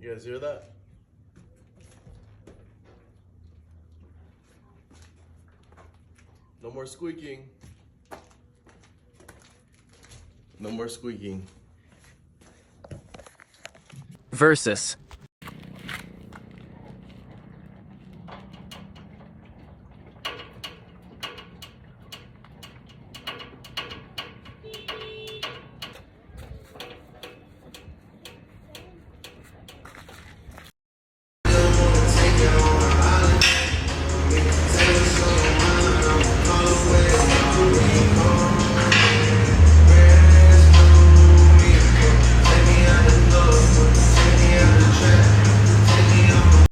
You guys hear that? No more squeaking. No more squeaking. Versus